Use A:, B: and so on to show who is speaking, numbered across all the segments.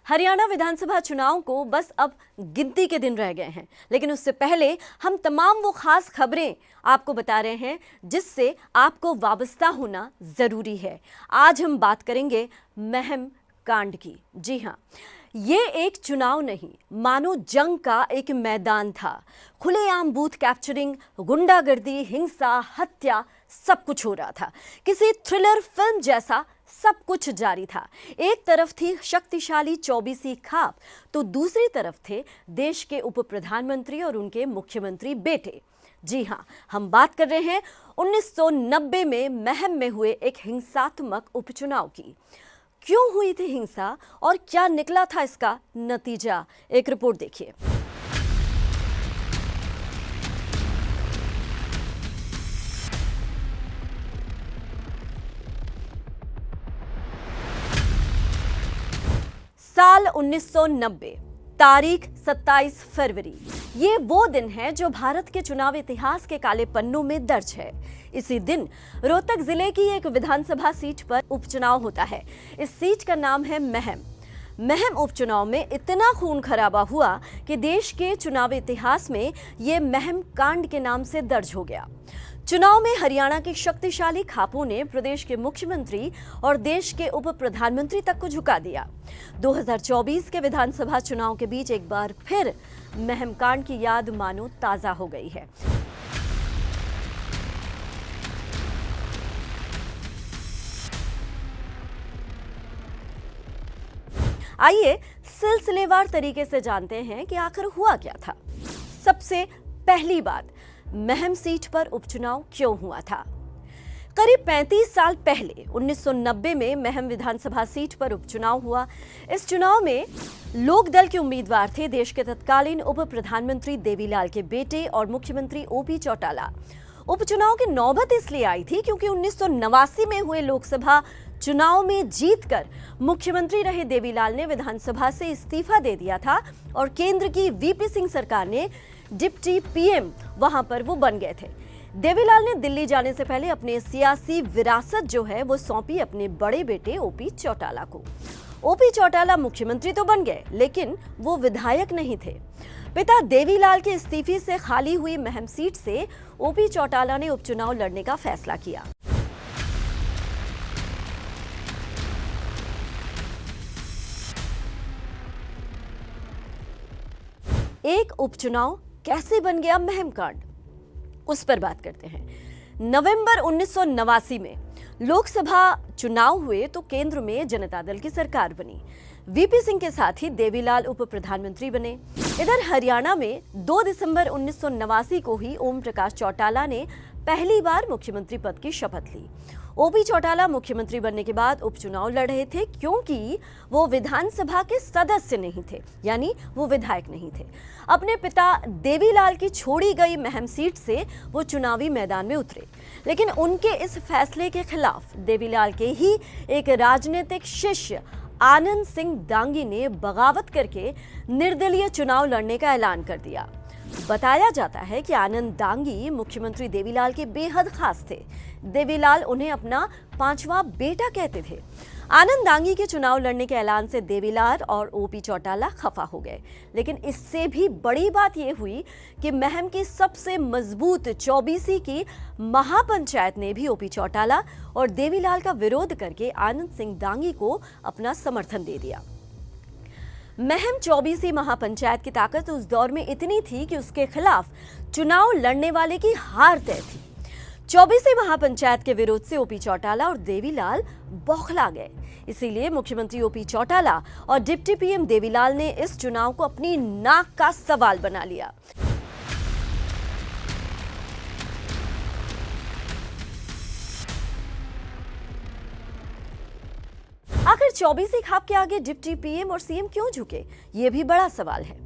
A: हरियाणा विधानसभा चुनाव को बस अब गिनती के दिन रह गए हैं, लेकिन उससे पहले हम तमाम वो खास खबरें आपको बता रहे हैं जिससे आपको वाबस्ता होना जरूरी है। आज हम बात करेंगे महम कांड की। जी हाँ, ये एक चुनाव नहीं, मानो जंग का एक मैदान था। खुलेआम बूथ कैप्चरिंग, गुंडागर्दी, हिंसा, हत्या, सब कुछ हो रहा था। किसी थ्रिलर फिल्म जैसा सब कुछ जारी था। एक तरफ थी शक्तिशाली 24वीं खाप, तो दूसरी तरफ थे देश के उप प्रधानमंत्री और उनके मुख्यमंत्री बेटे। जी हाँ, हम बात कर रहे हैं 1990 में महम में हुए एक हिंसात्मक उपचुनाव की। क्यों हुई थी हिंसा और क्या निकला था इसका नतीजा, एक रिपोर्ट देखिए। साल 1990, तारीख 27 फरवरी। ये वो दिन है जो भारत के चुनाव इतिहास के काले पन्नों में दर्ज है। इसी दिन रोहतक जिले की एक विधानसभा सीट पर उपचुनाव होता है। इस सीट का नाम है महम। महम उपचुनाव में इतना खून खराबा हुआ कि देश के चुनाव इतिहास में ये महम कांड के नाम से दर्ज हो गया। चुनाव में हरियाणा के शक्तिशाली खापों ने प्रदेश के मुख्यमंत्री और देश के उप प्रधानमंत्री तक को झुका दिया। 2024 के विधानसभा चुनाव के बीच एक बार फिर महम कांड की याद मानो ताजा हो गई है। आइए सिलसिलेवार तरीके से जानते हैं कि आखिर हुआ क्या था। सबसे पहली बात, महम सीट पर उपचुनाव क्यों हुआ था। करीब 35 साल पहले 1990 में महम विधानसभा सीट पर उपचुनाव हुआ। इस चुनाव में लोकदल के उम्मीदवार थे देश के तत्कालीन उप प्रधानमंत्री देवीलाल के बेटे और मुख्यमंत्री ओपी चौटाला। उपचुनाव की नौबत इसलिए आई थी क्योंकि 1989 में हुए लोकसभा चुनाव में जीतकर मुख्यमंत्री रहे देवीलाल ने विधानसभा से इस्तीफा दे दिया था और केंद्र की वीपी सिंह सरकार ने डिप्टी पीएम वहां पर वो बन गए थे। देवीलाल ने दिल्ली जाने से पहले अपनी सियासी विरासत जो है वो सौंपी अपने बड़े बेटे ओपी चौटाला को। ओपी चौटाला मुख्यमंत्री तो बन गए, लेकिन वो विधायक नहीं थे। पिता देवीलाल के इस्तीफे से खाली हुई महम सीट से ओपी चौटाला ने उपचुनाव लड़ने का फैसला किया। एक उपचुनाव कैसे बन गया महम कांड, उस पर बात करते हैं। नवंबर 1989 में लोकसभा चुनाव हुए तो केंद्र में जनता दल की सरकार बनी। वीपी सिंह के साथ ही देवीलाल उप प्रधानमंत्री बने। इधर हरियाणा में 2 दिसंबर 1989 को ही ओम प्रकाश चौटाला ने पहली बार मुख्यमंत्री पद की शपथ ली। ओपी चौटाला मुख्यमंत्री बनने के बाद उपचुनाव लड़ रहे थे क्योंकि वो विधानसभा के सदस्य नहीं थे, यानी वो विधायक नहीं थे। अपने पिता देवीलाल की छोड़ी गई महम सीट से वो चुनावी मैदान में उतरे, लेकिन उनके इस फैसले के खिलाफ देवीलाल के ही एक राजनीतिक शिष्य आनंद सिंह दांगी ने बगावत करके निर्दलीय चुनाव लड़ने का ऐलान कर दिया। बताया जाता है कि आनंद दांगी मुख्यमंत्री देवीलाल के बेहद खास थे। देवीलाल उन्हें अपना 5वां बेटा कहते थे। आनंद दांगी के चुनाव लड़ने के ऐलान से देवीलाल और ओपी चौटाला खफा हो गए, लेकिन इससे भी बड़ी बात यह हुई कि महम की सबसे मजबूत 24वीं की महापंचायत ने भी ओपी चौटाला और देवीलाल का विरोध करके आनंद सिंह दांगी को अपना समर्थन दे दिया। महम 24वीं महापंचायत की ताकत उस दौर में इतनी थी कि उसके खिलाफ चुनाव लड़ने वाले की हार तय थी। 24वीं महापंचायत के विरोध से ओपी चौटाला और देवीलाल बौखला गए। इसीलिए मुख्यमंत्री ओपी चौटाला और डिप्टी पीएम देवीलाल ने इस चुनाव को अपनी नाक का सवाल बना लिया। आखिर 24वीं खाप के आगे डिप्टी पीएम और सीएम क्यों झुके, ये भी बड़ा सवाल है।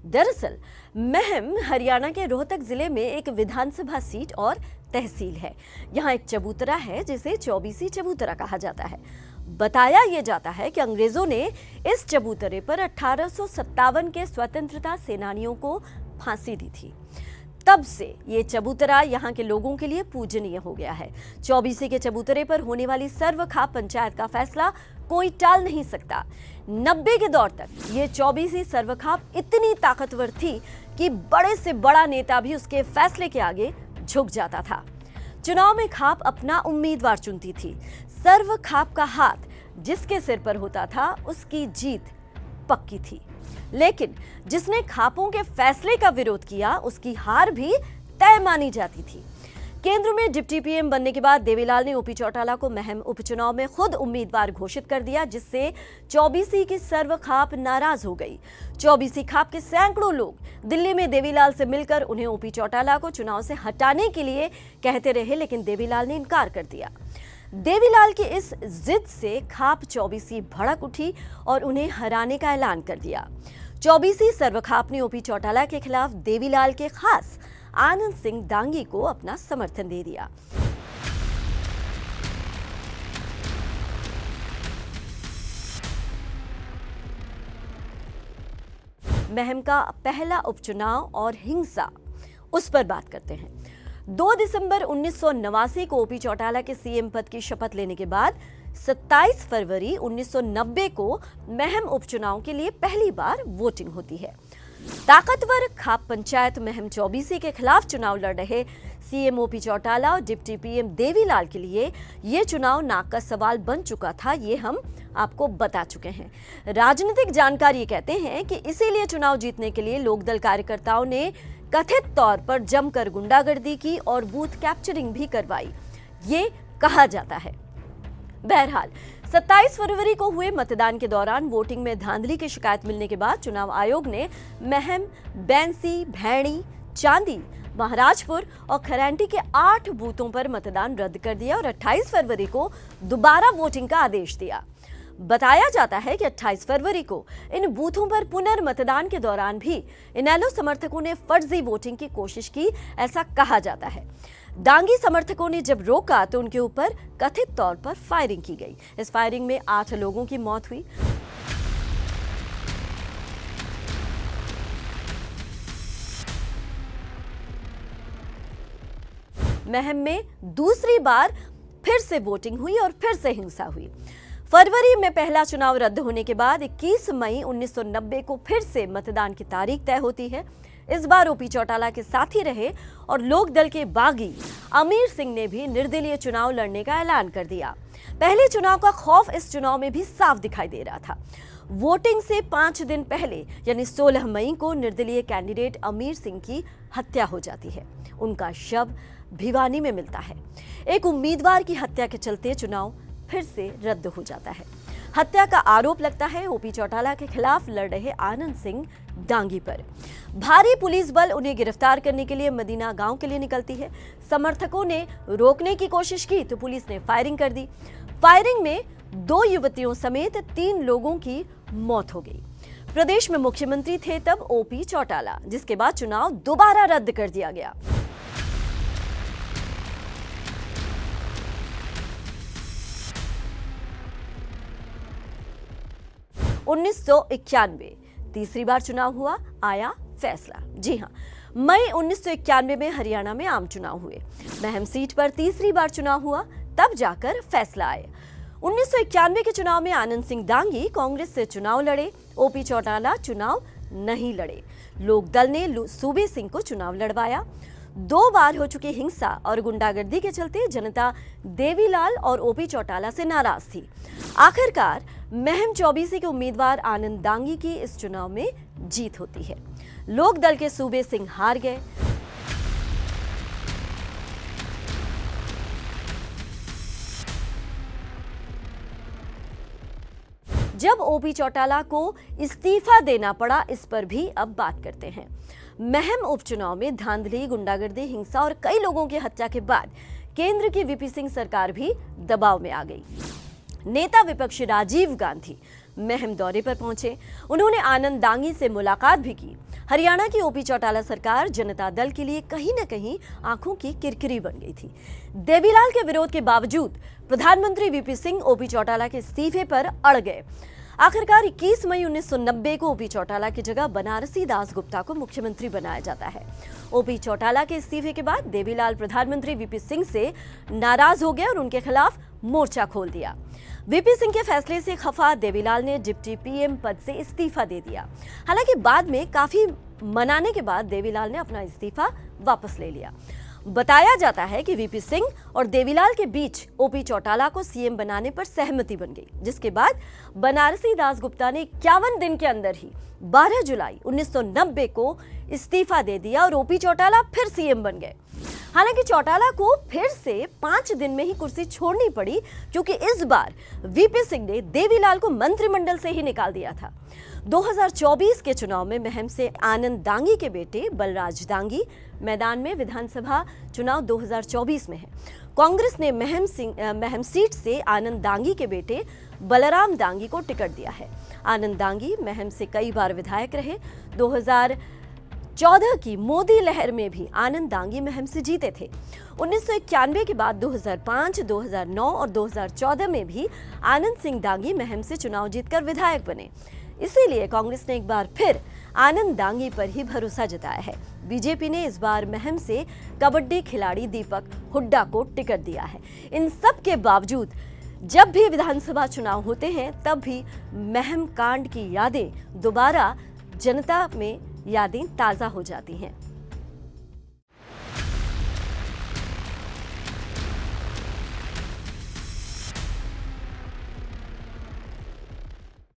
A: दरअसल महम हरियाणा के रोहतक जिले में एक विधानसभा सीट और तहसील है। यहाँ एक चबूतरा है जिसे 24वीं चबूतरा कहा जाता है। बताया यह जाता है कि अंग्रेजों ने इस चबूतरे पर 1857 के स्वतंत्रता सेनानियों को फांसी दी थी। तब से ये चबूतरा यहाँ के लोगों के लिए पूजनीय हो गया है। 24 के चबूतरे पर होने वाली सर्वखाप पंचायत का फैसला कोई टाल नहीं सकता। 90 के दौर तक ये 24वीं सर्वखाप इतनी ताकतवर थी कि बड़े से बड़ा नेता भी उसके फैसले के आगे झुक जाता था। चुनाव में खाप अपना उम्मीदवार चुनती थी। सर्व खाप का हाथ जिसके सिर पर होता था उसकी जीत पक्की थी। लेकिन जिसने खापों के फैसले का विरोध किया उसकी हार भी तय मानी जाती थी। केंद्र में डिप्टी पीएम बनने के बाद देवीलाल ने ओपी चौटाला को महम उपचुनाव में खुद उम्मीदवार घोषित कर दिया, जिससे 24वीं की सर्व खाप नाराज हो गई। 24वीं खाप के सैकड़ों लोग दिल्ली में देवीलाल से मिलकर उन्हें ओपी चौटाला को चुनाव से हटाने के लिए कहते रहे, लेकिन देवीलाल ने इनकार कर दिया। देवीलाल की इस जिद से खाप 24वीं भड़क उठी और उन्हें हराने का ऐलान कर दिया। 24वीं सर्व खाप ने ओपी चौटाला के खिलाफ देवीलाल के खास आनंद सिंह दांगी को अपना समर्थन दे दिया। महम का पहला उपचुनाव और हिंसा, उस पर बात करते हैं। 2 दिसंबर 1989 को ओपी चौटाला के सीएम पद की शपथ लेने के बाद 27 फरवरी 1990 को महम उपचुनाव के लिए पहली बार वोटिंग होती है। ताकतवर खाप पंचायत महम 24वीं के खिलाफ चुनाव लड़ रहे सीएम ओपी चौटाला और डिप्टी पीएम देवीलाल के लिए ये चुनाव नाक का सवाल बन चुका था, ये हम आपको बता चुके हैं। राजनीतिक जानकार ये कहते हैं कि इसीलिए चुनाव जीतने के लिए लोकदल कार्यकर्ताओं ने कथित तौर पर जमकर गुंडागर्दी की और बूथ कैप्चरिंग भी करवाई, ये कहा जाता है। बहरहाल 27 फरवरी को हुए मतदान के दौरान वोटिंग में धांधली की शिकायत मिलने के बाद चुनाव आयोग ने महम, बैंसी, भैणी, चांदी, महाराजपुर और खरैंटी के 8 बूथों पर मतदान रद्द कर दिया और 28 फरवरी को दोबारा वोटिंग का आदेश दिया। बताया जाता है कि 28 फरवरी को इन बूथों पर पुनर्मतदान के दौरान भी इनेलो समर्थकों ने फर्जी वोटिंग की कोशिश की, ऐसा कहा जाता है। दांगी समर्थकों ने जब रोका तो उनके ऊपर कथित तौर पर फायरिंग की गई। इस फायरिंग में 8 लोगों की मौत हुई। महम में दूसरी बार फिर से वोटिंग हुई और फिर से हिंसा हुई। फरवरी में पहला चुनाव रद्द होने के बाद 21 मई 1990 को फिर से मतदान की तारीख तय होती है। इस बार ओपी चौटाला के साथी रहे और लोकदल के बागी अमीर सिंह ने भी निर्दलीय चुनाव लड़ने का ऐलान कर दिया। पहले चुनाव का खौफ इस चुनाव में भी साफ दिखाई दे रहा था। वोटिंग से 5 दिन पहले यानी 16 मई को निर्दलीय कैंडिडेट अमीर सिंह की हत्या हो जाती है। उनका शव भिवानी में मिलता है। एक उम्मीदवार की हत्या के चलते चुनाव फिर से रद्द हो जाता है। हत्या का आरोप लगता है ओपी चौटाला के खिलाफ लड़ रहे आनंद सिंह दांगी पर। भारी पुलिस बल उन्हें गिरफ्तार करने के लिए मदीना गांव के लिए निकलती है। समर्थकों ने रोकने की कोशिश की तो पुलिस ने फायरिंग कर दी। फायरिंग में 2 युवतियों समेत 3 लोगों की मौत हो गई। प्रदेश में मुख्यमंत्री थे तब ओपी चौटाला, जिसके बाद चुनाव दोबारा रद्द कर दिया गया। 1991 तीसरी बार चुनाव हुआ, आया फैसला। जी हां, मई 1991 में हरियाणा में आम चुनाव हुए। महम सीट पर तीसरी बार चुनाव हुआ, तब जाकर फैसला आया। 1991 के चुनाव में आनंद सिंह दांगी कांग्रेस से चुनाव लड़े, ओपी चौटाला चुनाव नहीं लड़े। लोकदल ने सूबे सिंह को चुनाव लड़वाया। 2 बार हो चुकी हिंसा और गुंडागर्दी के चलते जनता देवीलाल और ओपी चौटाला से नाराज थी। आखिरकार महम 24 के उम्मीदवार आनंद दांगी की इस चुनाव में जीत होती है। लोकदल के सूबे सिंह हार गए। जब ओपी चौटाला को इस्तीफा देना पड़ा, इस पर भी अब बात करते हैं। महम उपचुनाव में धांधली, गुंडागर्दी, हिंसा और कई लोगों की हत्या के बाद केंद्र की वीपी सिंह सरकार भी दबाव में आ गई। नेता विपक्ष राजीव गांधी महम दौरे पर पहुंचे। उन्होंने आनंद दांगी से मुलाकात भी की। हरियाणा की ओपी चौटाला सरकार जनता दल के लिए कहीं न कहीं आंखों की किरकिरी बन गई थी। देवीलाल के विरोध के बावजूद प्रधानमंत्री वीपी सिंह ओपी चौटाला के इस्तीफे पर अड़ गए। आखिरकार 21 मई 1990 को ओपी चौटाला की जगह बनारसी दास गुप्ता को मुख्यमंत्री बनाया जाता है। ओपी चौटाला के इस्तीफे के बाद देवीलाल प्रधानमंत्री वीपी सिंह से नाराज हो गए और उनके खिलाफ मोर्चा खोल दिया। वीपी सिंह के फैसले से खफा देवीलाल ने डिप्टी पीएम पद से इस्तीफा दे दिया। हालांकि बाद में काफी मनाने के बाद देवीलाल ने अपना इस्तीफा वापस ले लिया। बताया जाता है कि वीपी सिंह और देवीलाल के बीच ओपी चौटाला को सीएम बनाने पर सहमति बन गई, जिसके बाद बनारसी दासगुप्ता ने 51 दिन के अंदर ही 12 जुलाई 1990 को इस्तीफा दे दिया और ओपी चौटाला फिर सीएम बन गए। हालांकि चौटाला को फिर से 5 दिन में ही कुर्सी छोड़नी पड़ी, क्योंकि इस बार वीपी सिंह ने देवीलाल को मंत्रिमंडल से ही निकाल दिया था। 2024 के चुनाव में महम से आनंद दांगी के बेटे बलराज दांगी मैदान में विधानसभा चुनाव 2024 में है। कांग्रेस ने महम सीट से आनंद दांगी के बेटे बलराम दांगी को टिकट दिया है। आनंद दांगी महम से कई बार विधायक रहे। 2014 की मोदी लहर में भी आनंद दांगी महम से जीते थे। 1991 के बाद 2005, 2009 और 2014 में भी आनंद सिंह दांगी महम से चुनाव जीतकर विधायक बने। इसीलिए कांग्रेस ने एक बार फिर आनंद दांगी पर ही भरोसा जताया है। बीजेपी ने इस बार महम से कबड्डी खिलाड़ी दीपक हुड्डा को टिकट दिया है। इन सब के बावजूद जब भी विधानसभा चुनाव होते हैं तब भी महम कांड की यादें दोबारा जनता में यादें ताज़ा हो जाती हैं।